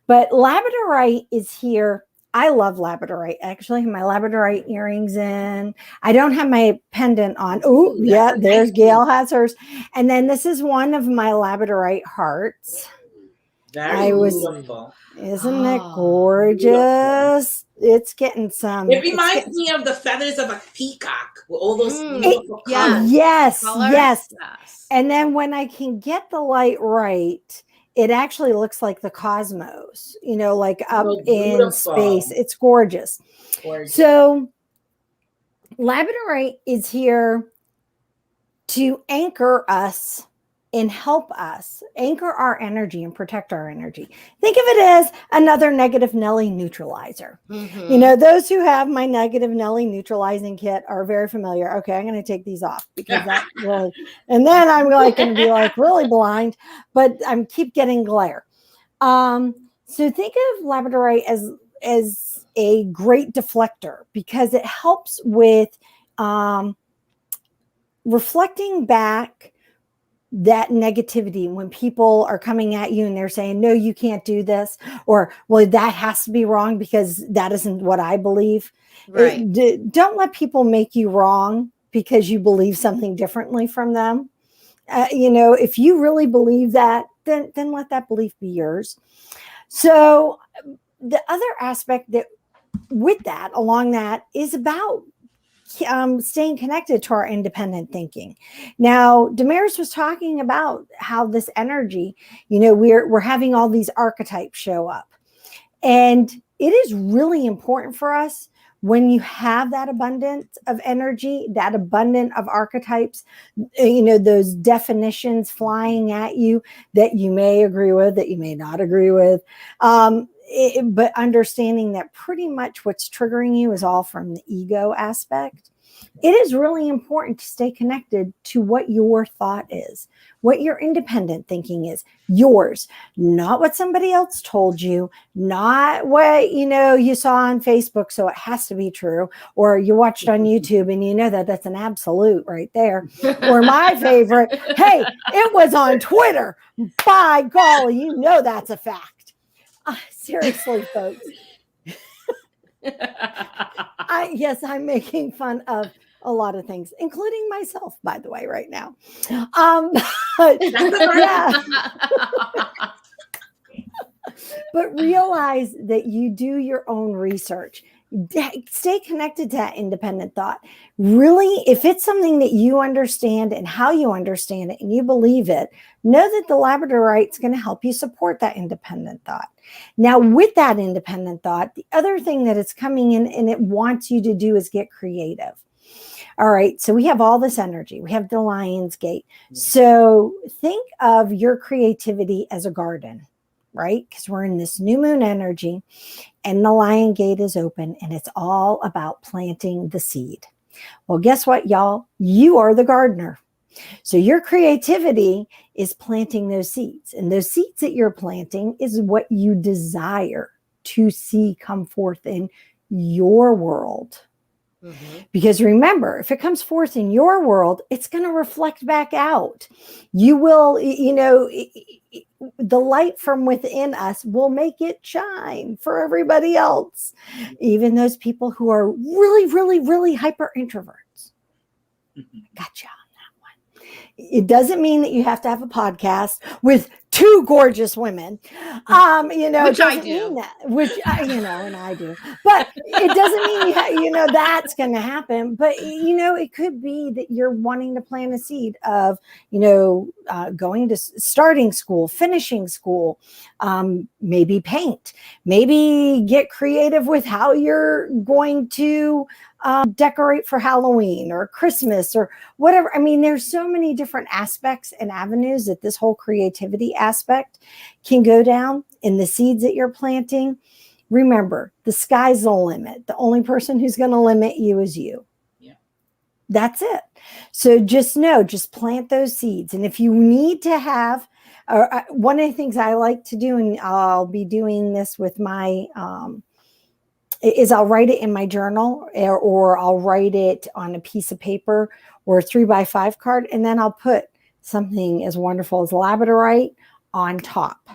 C: But Labradorite is here. I love Labradorite. Actually, I have my Labradorite earrings in. I don't have my pendant on. Oh, yeah, there's Gail has hers. And then this is one of my Labradorite hearts.
B: Very beautiful.
C: Isn't it gorgeous?
B: Beautiful.
C: It's getting some.
B: It reminds me of the feathers of a peacock with all those beautiful colors.
C: Yes. And then when I can get the light right, it actually looks like the cosmos, like up in space. It's gorgeous. So Labradorite is here to anchor us and help us anchor our energy and protect our energy. Think of it as another negative Nelly neutralizer. Those who have my negative Nelly neutralizing kit are very familiar. Okay, I'm going to take these off because that really, and then I'm like going to be like really blind, but I'm keep getting glare. So think of Labradorite as a great deflector because it helps with reflecting back that negativity when people are coming at you and they're saying, no, you can't do this, or, well, that has to be wrong because that isn't what I believe.
A: Right.
C: Don't let people make you wrong because you believe something differently from them. If you really believe that, then let that belief be yours. So the other aspect that with that, along that, is about staying connected to our independent thinking. Now, Damaris was talking about how this energy, we're having all these archetypes show up. And it is really important for us when you have that abundance of energy, that abundance of archetypes, those definitions flying at you that you may agree with, that you may not agree with. But understanding that pretty much what's triggering you is all from the ego aspect. It is really important to stay connected to what your thought is, what your independent thinking is, yours, not what somebody else told you, not what, you saw on Facebook, so it has to be true, or you watched on YouTube and that's an absolute right there. Or my favorite, hey, it was on Twitter. By golly, that's a fact. Seriously, folks. I'm making fun of a lot of things, including myself, by the way, right now. But realize that you do your own research. Stay connected to that independent thought. Really, if it's something that you understand and how you understand it and you believe it, know that the Labradorite is going to help you support that independent thought. Now, with that independent thought, the other thing that it's coming in and it wants you to do is get creative. All right, so we have all this energy. We have the Lion's Gate. So think of your creativity as a garden, right? Because we're in this new moon energy and the Lion Gate is open and it's all about planting the seed. Well, guess what, y'all? You are the gardener. So your creativity is planting those seeds. And those seeds that you're planting is what you desire to see come forth in your world. Mm-hmm. Because remember, if it comes forth in your world, it's going to reflect back out. You will, the light from within us will make it shine for everybody else, even those people who are really, really, really hyper introverts. Gotcha. It doesn't mean that you have to have a podcast with two gorgeous women.
A: Which I do.
C: Mean that, and I do. But it doesn't mean that's going to happen. But it could be that you're wanting to plant a seed of going to starting school, finishing school, maybe paint, maybe get creative with how you're going to decorate for Halloween or Christmas or whatever. I mean, there's so many different aspects and avenues that this whole creativity aspect can go down in the seeds that you're planting. Remember, the sky's the limit. The only person who's going to limit you is you. Yeah. That's it. So just plant those seeds. And if you need to have, one of the things I like to do, and I'll be doing this with my, is I'll write it in my journal or I'll write it on a piece of paper or a 3x5 card. And then I'll put something as wonderful as Labradorite on top,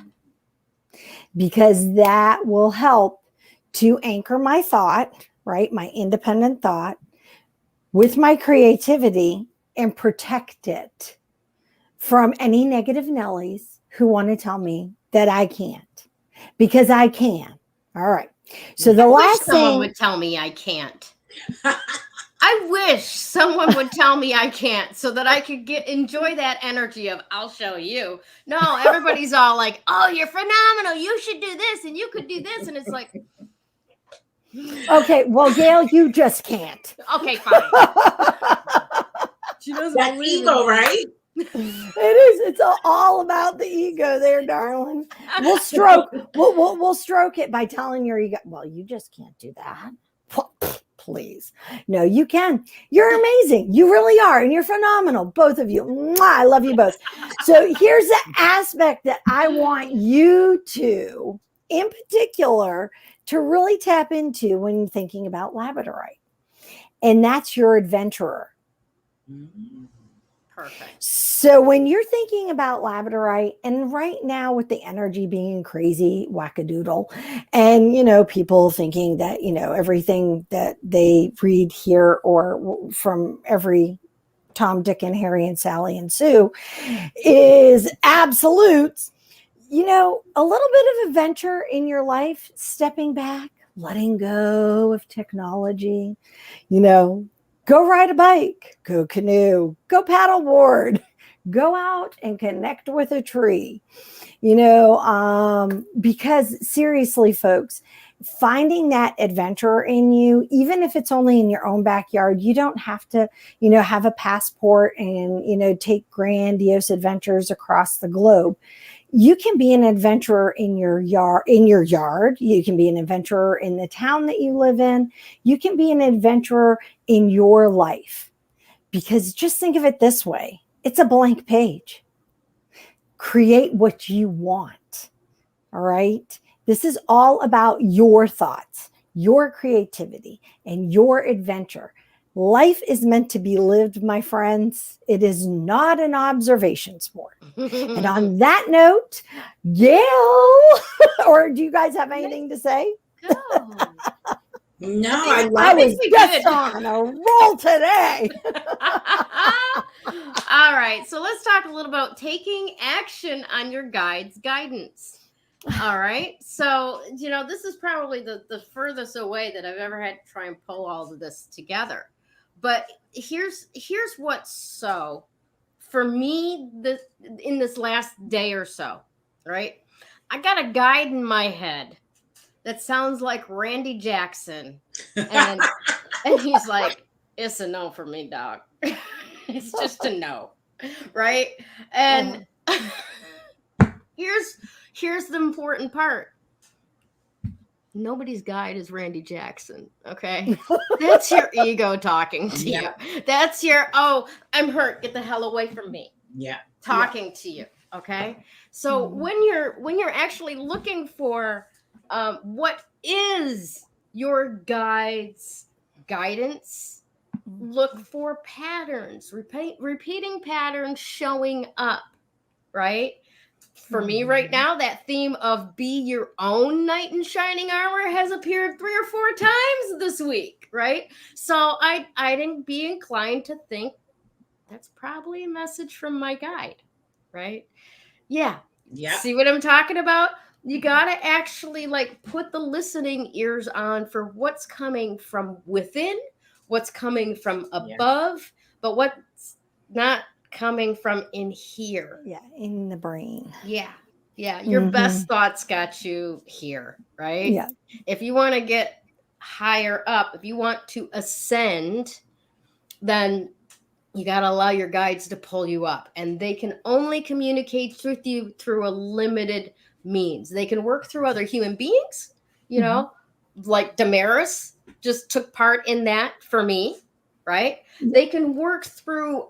C: because that will help to anchor my thought, right? My independent thought with my creativity and protect it from any negative Nellies who want to tell me that I can't, because I can. All right. So the last thing,
A: someone would tell me I can't. I wish someone would tell me I can't, so that I could enjoy that energy of I'll show you. No, everybody's all like, "Oh, you're phenomenal. You should do this, and you could do this," and it's like,
C: okay, well, Gail, you just can't.
A: Okay, fine.
B: She doesn't That's ego, right?
C: It is. It's all about the ego there, darling. We'll stroke it by telling your ego, well, you just can't do that. Please. No, you can. You're amazing. You really are. And you're phenomenal. Both of you. Mwah, I love you both. So here's the aspect that I want you to, in particular, to really tap into when you're thinking about Labradorite. And that's your adventurer. Mm-hmm.
A: Perfect.
C: So when you're thinking about Labradorite, and right now with the energy being crazy wackadoodle, and people thinking that everything that they read here or from every Tom, Dick, and Harry and Sally and Sue is absolutes, a little bit of adventure in your life, stepping back, letting go of technology, go ride a bike, go canoe, go paddleboard, go out and connect with a tree, because seriously, folks, finding that adventure in you, even if it's only in your own backyard. You don't have to, have a passport and, take grandiose adventures across the globe. You can be an adventurer in your yard. You can be an adventurer in the town that you live in. You can be an adventurer in your life, because just think of it this way. It's a blank page. Create what you want. All right. This is all about your thoughts, your creativity, and your adventure. Life is meant to be lived, my friends. It is not an observation sport. And on that note, Gail, or do you guys have anything to say?
B: No,
C: I was just on a roll today.
A: All right. So let's talk a little about taking action on your guide's guidance. All right. So, this is probably the furthest away that I've ever had to try and pull all of this together. But here's what's so for me in this last day or so, right? I got a guide in my head that sounds like Randy Jackson. And he's like, it's a no for me, dog. It's just a no. Right. And here's the important part. Nobody's guide is Randy Jackson. Okay. That's your ego talking to you. That's your, I'm hurt. Get the hell away from me.
B: Yeah.
A: Talking to you. Okay. So when you're actually looking for what is your guide's guidance, look for patterns, repeating patterns showing up, right? For me right now, that theme of be your own knight in shining armor has appeared 3 or 4 times this week, right? So I'd be inclined to think that's probably a message from my guide, right? Yeah. See what I'm talking about? You got to actually put the listening ears on for what's coming from within, what's coming from above, but what's not coming from in here.
C: Yeah, in the brain.
A: Yeah. Your best thoughts got you here, right?
C: Yeah.
A: If you want to get higher up, if you want to ascend, then you got to allow your guides to pull you up, and they can only communicate with you through a limited means. They can work through other human beings, like Damaris just took part in that for me, right? They can work through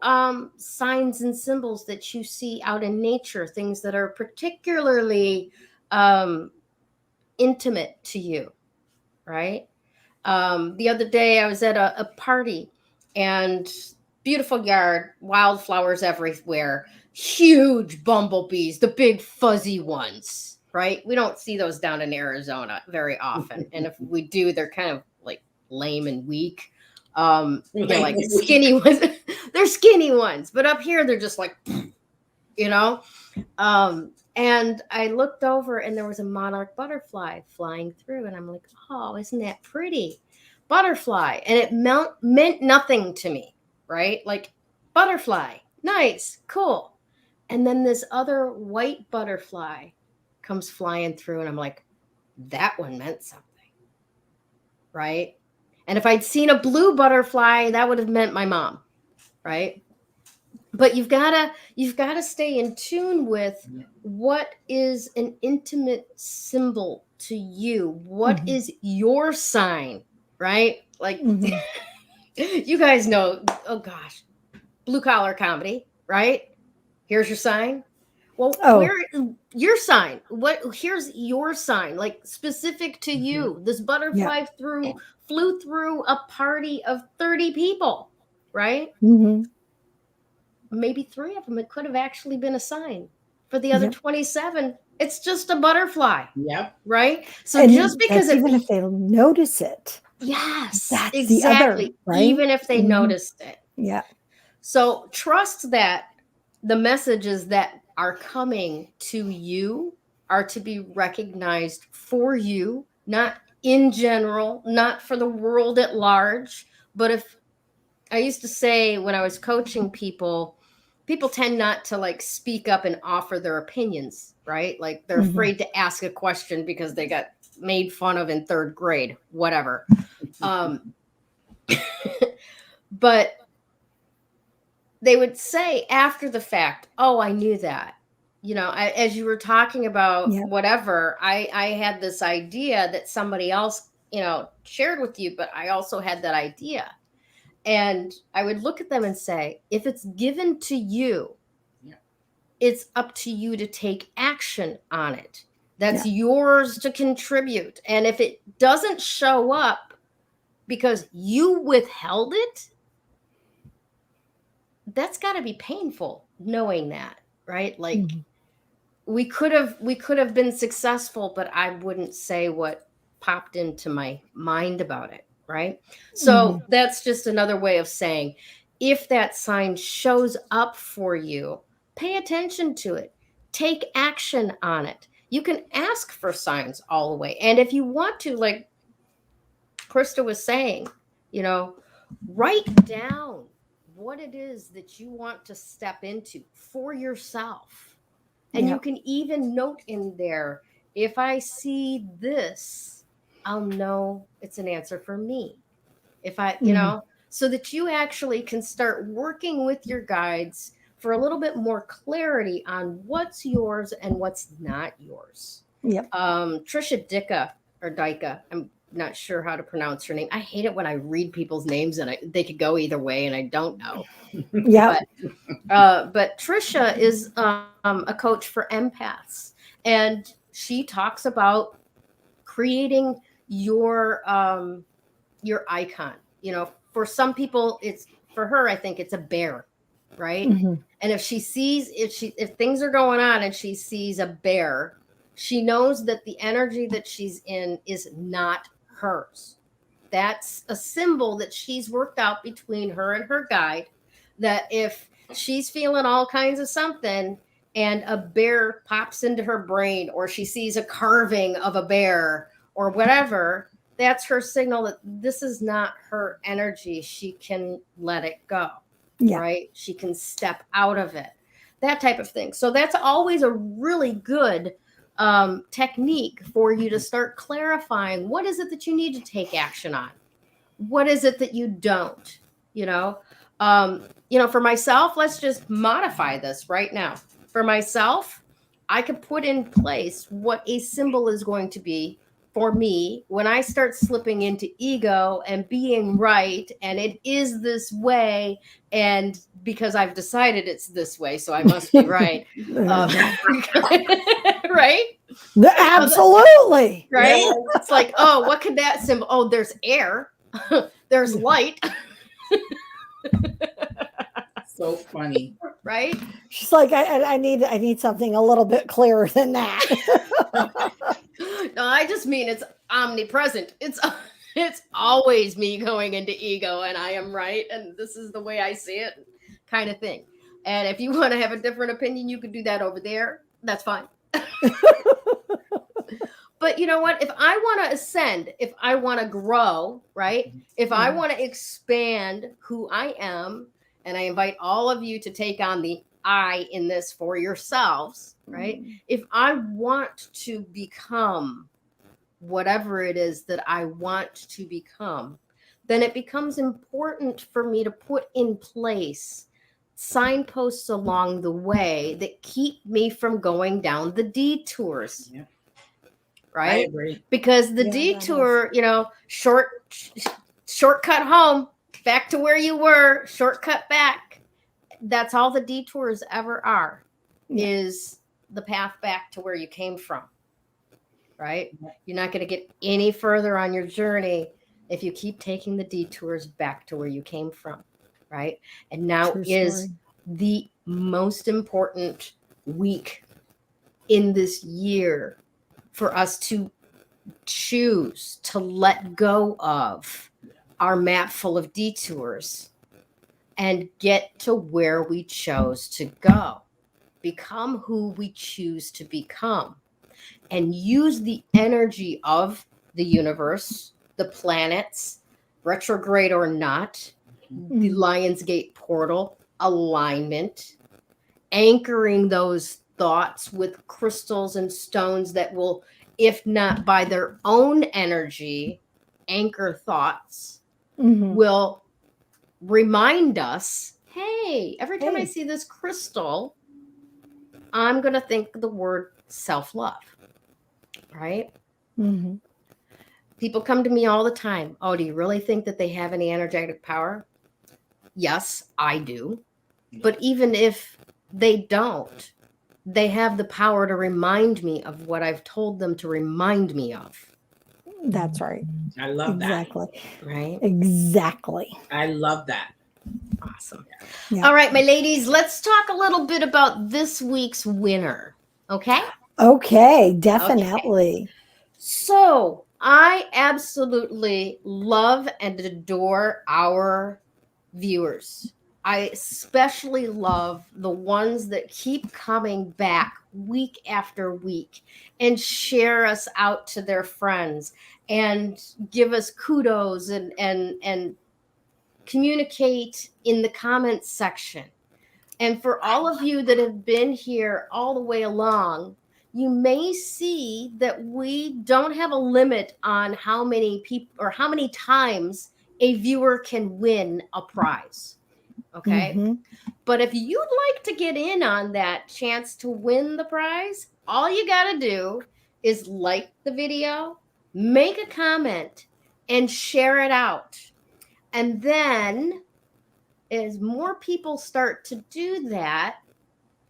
A: signs and symbols that you see out in nature, things that are particularly intimate to you, right? The other day I was at a party, and beautiful yard, wildflowers everywhere, huge bumblebees, the big fuzzy ones, right? We don't see those down in Arizona very often. And if we do, they're kind of lame and weak. They're skinny ones. They're skinny ones, but up here they're just and I looked over and there was a monarch butterfly flying through, and I'm like, oh, isn't that pretty? Butterfly. And it meant nothing to me, right? Butterfly, nice, cool. And then this other white butterfly comes flying through, and I'm like, that one meant something, right? And if I'd seen a blue butterfly, that would have meant my mom, right? But you've got to stay in tune with what is an intimate symbol to you. What is your sign, right? You guys know, oh gosh, blue collar comedy, right? Here's your sign. Well, where your sign? Here's your sign, specific to you. This butterfly flew through a party of 30 people, right? Maybe 3 of them, it could have actually been a sign. For the other 27, it's just a butterfly. Yep. Right? So just because
C: even if they notice it.
A: Yes,
C: that's
A: exactly.
C: The other, right?
A: Even if they noticed it.
C: Yeah.
A: So trust that the messages that are coming to you are to be recognized for you, not in general, not for the world at large. But if I used to say when I was coaching people tend not to speak up and offer their opinions, right? They're afraid to ask a question because they got made fun of in 3rd grade, whatever. But they would say after the fact, oh, I knew that. As you were talking about whatever, I had this idea that somebody else, shared with you, but I also had that idea. And I would look at them and say, if it's given to you, it's up to you to take action on it. That's yours to contribute. And if it doesn't show up because you withheld it, that's got to be painful knowing that, right? Like we could have been successful, but I wouldn't say what popped into my mind about it, right? So that's just another way of saying, if that sign shows up for you, pay attention to it. Take action on it. You can ask for signs all the way. And if you want to, like Krista was saying, write down what it is that you want to step into for yourself. And you can even note in there, if I see this, I'll know it's an answer for me. If I, so that you actually can start working with your guides for a little bit more clarity on what's yours and what's not yours. Trisha Dika, I'm not sure how to pronounce her name. I hate it when I read people's names and they could go either way and I don't know. But Trisha is a coach for empaths, and she talks about creating your icon. For some people, for her, I think it's a bear, right? And if she sees, if things are going on and she sees a bear, she knows that the energy that she's in is not hers. That's a symbol that she's worked out between her and her guide, that if she's feeling all kinds of something and a bear pops into her brain, or she sees a carving of a bear or whatever, that's her signal that this is not her energy. She can let it go, right? She can step out of it, that type of thing. So that's always a really good technique for you to start clarifying, what is it that you need to take action on? What is it that you don't? For myself, let's just modify this right now. For myself, I could put in place what a symbol is going to be for me when I start slipping into ego and being right, and it is this way, and because I've decided it's this way, so I must be right. Right?
C: Absolutely.
A: Right? It's like, oh, what could that symbol? Oh, there's air. There's light.
B: So funny.
A: Right?
C: She's like, I need something a little bit clearer than that.
A: No, I just mean it's omnipresent. It's always me going into ego and I am right and this is the way I see it, kind of thing. And if you want to have a different opinion, you can do that over there. That's fine. But you know what? If I want to ascend, if I want to grow, right? If I want to expand who I am, and I invite all of you to take on the I in this for yourselves, right? If I want to become whatever it is that I want to become, then it becomes important for me to put in place signposts along the way that keep me from going down the detours.
B: Yeah.
A: Right?
B: I agree.
A: Because the detour, shortcut home, back to where you were, shortcut back. That's all the detours ever are, is the path back to where you came from. Right? You're not going to get any further on your journey if you keep taking the detours back to where you came from. Right? And now is the most important week in this year for us to choose to let go of our map full of detours and get to where we chose to go. Become who we choose to become. And use the energy of the universe, the planets, retrograde or not, the Lionsgate portal, alignment, anchoring those thoughts with crystals and stones that will if not by their own energy, anchor thoughts,
C: Mhm.
A: will remind us, hey, every time I
C: Hey.
A: see this crystal, I'm going to think the word self-love, right?
C: Mhm.
A: People come to me all the time. Oh, do you really think that they have any energetic power? Yes, I do. But even if they don't, they have the power to remind me of what I've told them to remind me of.
C: That's right.
B: I love
C: Exactly.
A: Right?
C: Exactly.
B: that. I love that.
A: Awesome.
C: Yeah.
A: All right, my ladies, let's talk a little bit about this week's winner. Okay?
C: Okay, definitely.
A: So I absolutely love and adore our viewers. I especially love the ones that keep coming back week after week and share us out to their friends and give us kudos and communicate in the comments section. And for all of you that have been here all the way along, you may see that we don't have a limit on how many people or how many times a viewer can win a prize. Okay.
C: Mhm.
A: But if you'd like to get in on that chance to win the prize, all you got to do is like the video, make a comment, and share it out. And then as more people start to do that,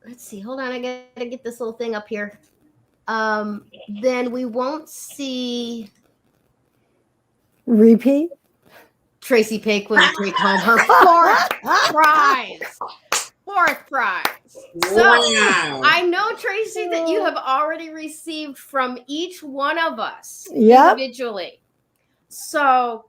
A: let's see, hold on, I gotta get this little thing up here. Then we won't see
C: Repeat.
A: Tracy Paquin take home her fourth prize. Fourth prize. So
B: Wow.
A: I know, Tracy, that you have already received from each one of us
C: Yep.
A: individually. So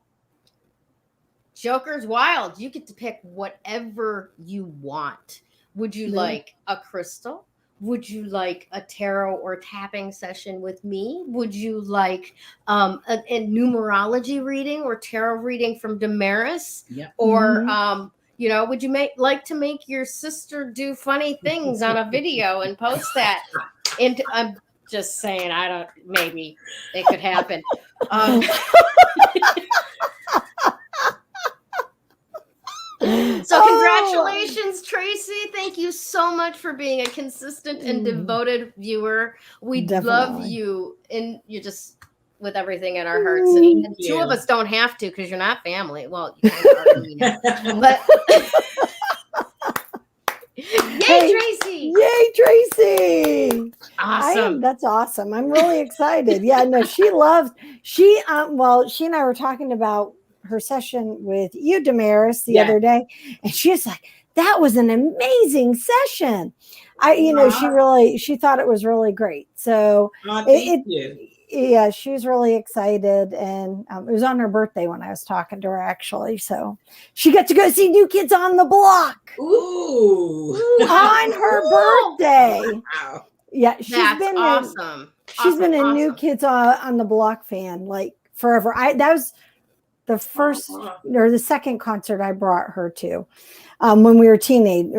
A: Joker's Wild, you get to pick whatever you want. Would you
C: Yeah.
A: like a crystal? Would you like a tarot or tapping session with me? Would you like a numerology reading or tarot reading from Damaris?
B: Yep.
A: Or
C: Mhm.
A: would you like to make your sister do funny things on a video and post that? And I'm just saying, maybe it could happen. So congratulations, Tracy. Thank you so much for being a consistent and devoted viewer. We love
C: Definitely.
A: you, and you're just with everything in our hearts. And the two of us don't have to because you're not family. Well, you kind of are to me now. But yay, Tracy!
C: Yay, Tracy!
A: Awesome.
C: That's awesome. I'm really excited. Yeah, no, she loves she and I were talking about her session with you, Damaris, the other day, and she's like, that was an amazing session. She thought it was really great. So
B: Thank you.
C: yeah, she was really excited, and it was on her birthday when I was talking to her, actually. So she got to go see New Kids on the Block.
B: Ooh.
C: On her birthday.
B: Wow.
C: Yeah,
A: That's awesome.
C: She's been a New Kids on the Block fan like forever. That was the first or the second concert I brought her to when we were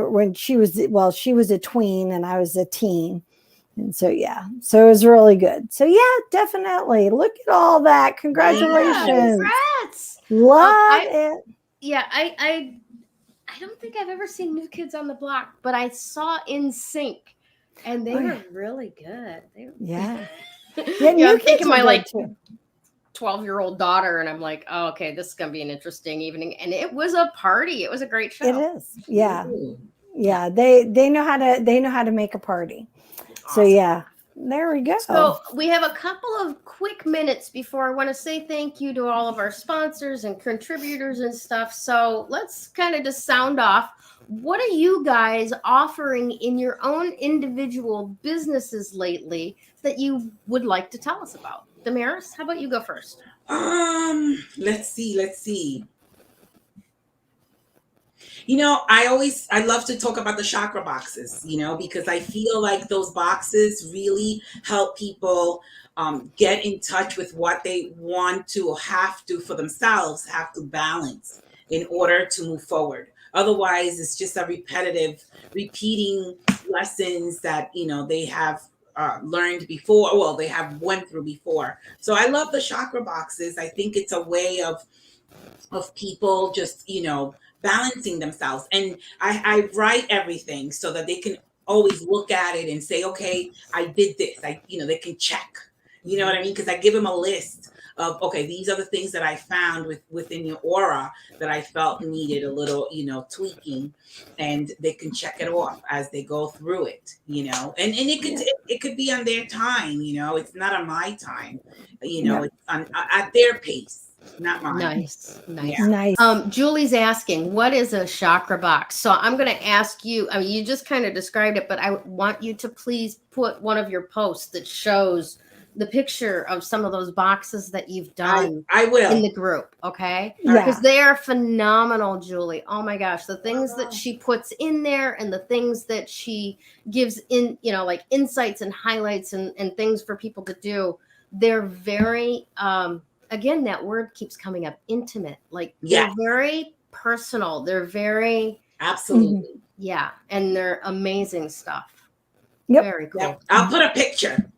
C: when she was a tween and I was a teen. And so, yeah, so it was really good. So, yeah, definitely. Look at all that. Congratulations.
A: Congrats.
C: Love it.
A: Yeah, I don't think I've ever seen New Kids on the Block, but I saw In Sync, and they were really good.
C: Yeah.
A: I'm thinking my 12-year-old daughter, and I'm like, oh, okay, this is gonna be an interesting evening. And it was a party. It was a great show.
C: It is. Yeah. Yeah. They know how to make a party. Awesome. So yeah. There we go.
A: So we have a couple of quick minutes before I want to say thank you to all of our sponsors and contributors and stuff. So let's kind of just sound off. What are you guys offering in your own individual businesses lately that you would like to tell us about? Damaris, how about you go first?
B: Let's see. I love to talk about the chakra boxes, because I feel like those boxes really help people get in touch with what they want to or have to for themselves, have to balance in order to move forward. Otherwise, it's just a repeating lessons that, they have learned before. Well, they have went through before. So I love the chakra boxes. I think it's a way of people just, balancing themselves. And I write everything so that they can always look at it and say, okay, I did this. They can check. You know what I mean? Because I give them a list of, okay, these are the things that I found within your aura that I felt needed a little, tweaking, and they can check it off as they go through it, and it could be on their time, it's not on my time, it's at their pace. Not mine.
A: Nice.
B: Yeah.
C: Nice.
A: Julie's asking, what is a chakra box? So I'm going to ask you, I mean, you just kind of described it, but I want you to please put one of your posts that shows the picture of some of those boxes that you've done.
B: I will.
A: In the group. Okay.
C: Yeah.
A: Because they are phenomenal, Julie. Oh my gosh. The things that she puts in there and the things that she gives in, like insights and highlights and things for people to do. They're very, again, that word keeps coming up, intimate. Like they're very personal. They're very
B: absolutely.
A: Yeah. And they're amazing stuff.
C: Yep.
A: Very cool.
B: Yep. I'll put a picture.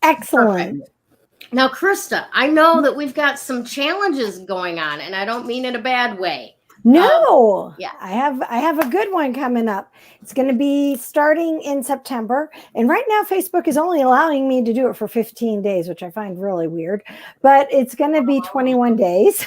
C: Excellent.
A: Perfect. Now, Krista, I know that we've got some challenges going on, and I don't mean in a bad way.
C: No,
A: yeah,
C: I have a good one coming up. It's going to be starting in September. And right now, Facebook is only allowing me to do it for 15 days, which I find really weird, but it's going to be 21 days.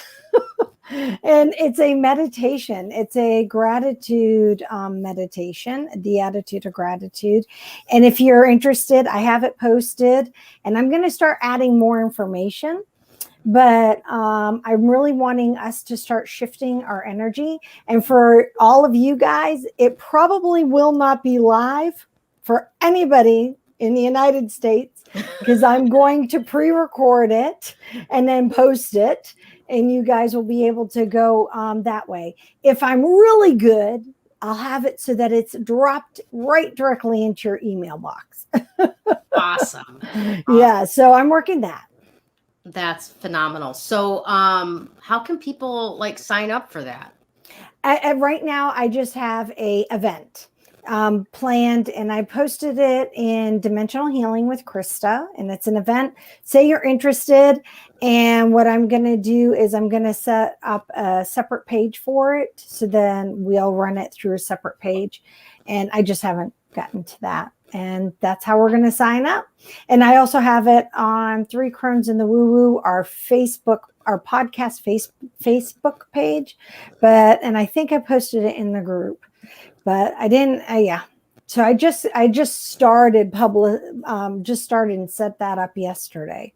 C: And it's a meditation. It's a gratitude meditation, the attitude of gratitude. And if you're interested, I have it posted, and I'm going to start adding more information. But I'm really wanting us to start shifting our energy. And for all of you guys, it probably will not be live for anybody in the United States, because I'm going to pre-record it and then post it. And you guys will be able to go that way. If I'm really good, I'll have it so that it's dropped right directly into your email box.
A: Awesome.
C: Yeah, so I'm working that.
A: That's phenomenal. So how can people sign up for that?
C: Right now, I just have a event planned, and I posted it in Dimensional Healing with Krista, and it's an event. Say you're interested, and what I'm going to do is I'm going to set up a separate page for it, so then we'll run it through a separate page, and I just haven't gotten to that. And that's how we're going to sign up. And I also have it on 3 Crones in the Woo Woo, our podcast Facebook page. And I think I posted it in the group, but I didn't. So I just started and set that up yesterday.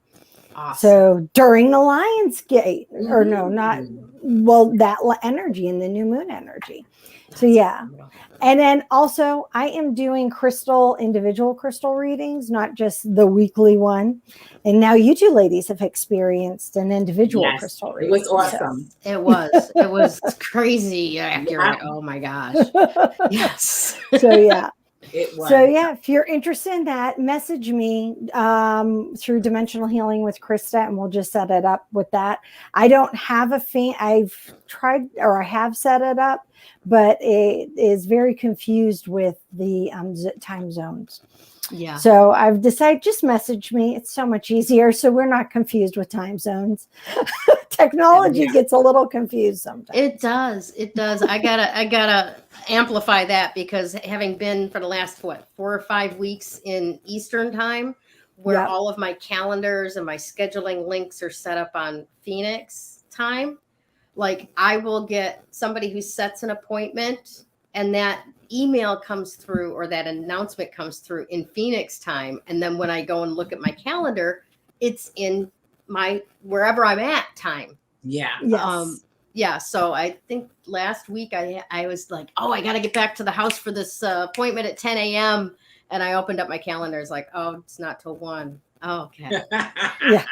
A: Awesome.
C: So during the Lionsgate, or no, not, well, that energy and the new moon energy. So yeah. And then also I am doing individual crystal readings, not just the weekly one. And now you two ladies have experienced an individual crystal reading.
B: It was awesome.
A: So. It was crazy accurate. Yeah. Oh my gosh. Yes.
C: So yeah.
B: It was.
C: So yeah, if you're interested in that, message me through Dimensional Healing with Krista, and we'll just set it up with that. I don't have I've tried, or I have set it up, but it is very confused with the time zones.
A: Yeah.
C: So I've decided, just message me. It's so much easier. So we're not confused with time zones. Technology gets a little confused sometimes.
A: It does. I gotta amplify that, because having been for the last 4 or 5 weeks in Eastern time, where all of my calendars and my scheduling links are set up on Phoenix time, I will get somebody who sets an appointment, and that email comes through, or that announcement comes through in Phoenix time. And then when I go and look at my calendar, it's in my wherever I'm at time.
B: Yeah.
C: Yes.
A: So I think last week I was like, oh, I got to get back to the house for this appointment at 10 a.m. And I opened up my calendar. It's like, oh, it's not till 1. Oh, okay.
C: Yeah.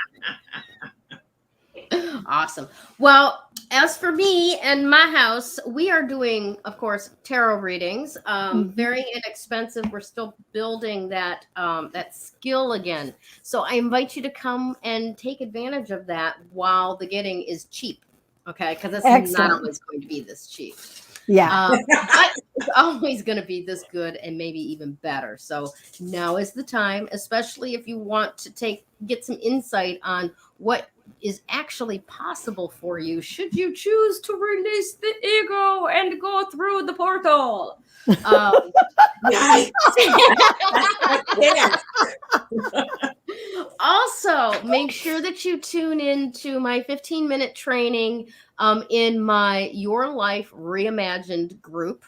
A: Awesome. Well, as for me and my house, we are doing, of course, tarot readings. Very inexpensive. We're still building that skill again. So I invite you to come and take advantage of that while the getting is cheap. Okay, because it's not always going to be this cheap.
C: Yeah.
A: But it's always going to be this good and maybe even better. So now is the time, especially if you want to get some insight on what is actually possible for you should you choose to release the ego and go through the portal.
B: Yes. Yes.
A: Also, make sure that you tune in to my 15-minute training in my Your Life Reimagined group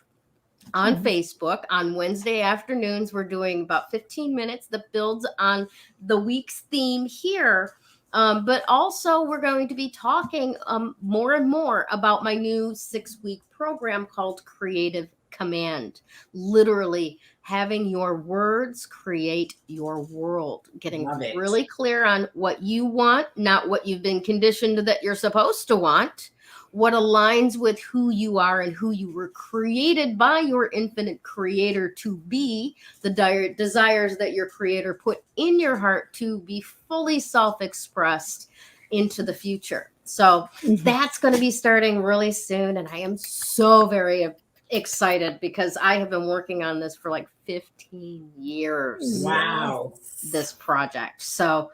A: on Facebook on Wednesday afternoons. We're doing about 15 minutes that builds on the week's theme here. But also, we're going to be talking more and more about my new 6-week program called Creative Command. Literally having your words create your world, getting really clear on what you want, not what you've been conditioned that you're supposed to want, what aligns with who you are and who you were created by your infinite creator to be, the desires that your creator put in your heart to be fully self-expressed into the future. So that's going to be starting really soon. And I am so very excited because I have been working on this for like 15 years.
B: Wow.
A: This project. So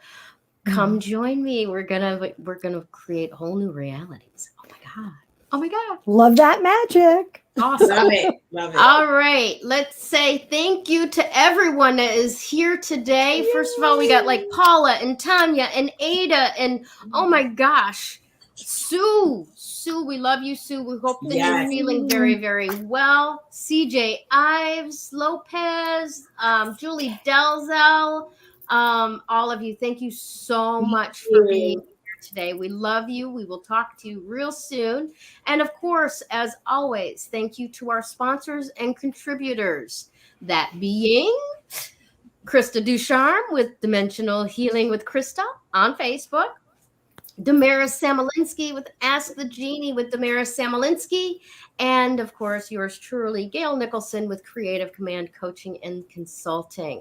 A: come join me. We're gonna create whole new realities. Oh my God.
C: Love that magic.
A: Awesome.
B: Love it. Love it.
A: All right. Let's say thank you to everyone that is here today. First of all, we got like Paula and Tanya and Ada and oh my gosh, Sue. Sue, we love you, Sue. We hope that you're feeling very, very well. CJ Ives, Lopez, Julie Delzell, all of you. Thank you so much for being today. We love you. We will talk to you real soon. And of course, as always, thank you to our sponsors and contributors, that being Krista Ducharme with Dimensional Healing with Krista on Facebook, Damaris Samolinsky with Ask the Genie with Damaris Samolinsky, and of course, yours truly, Gail Nicholson with Creative Command Coaching and Consulting.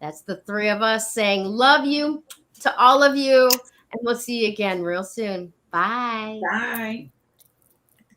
A: That's the three of us saying love you to all of you. And we'll see you again real soon. Bye.
B: Bye.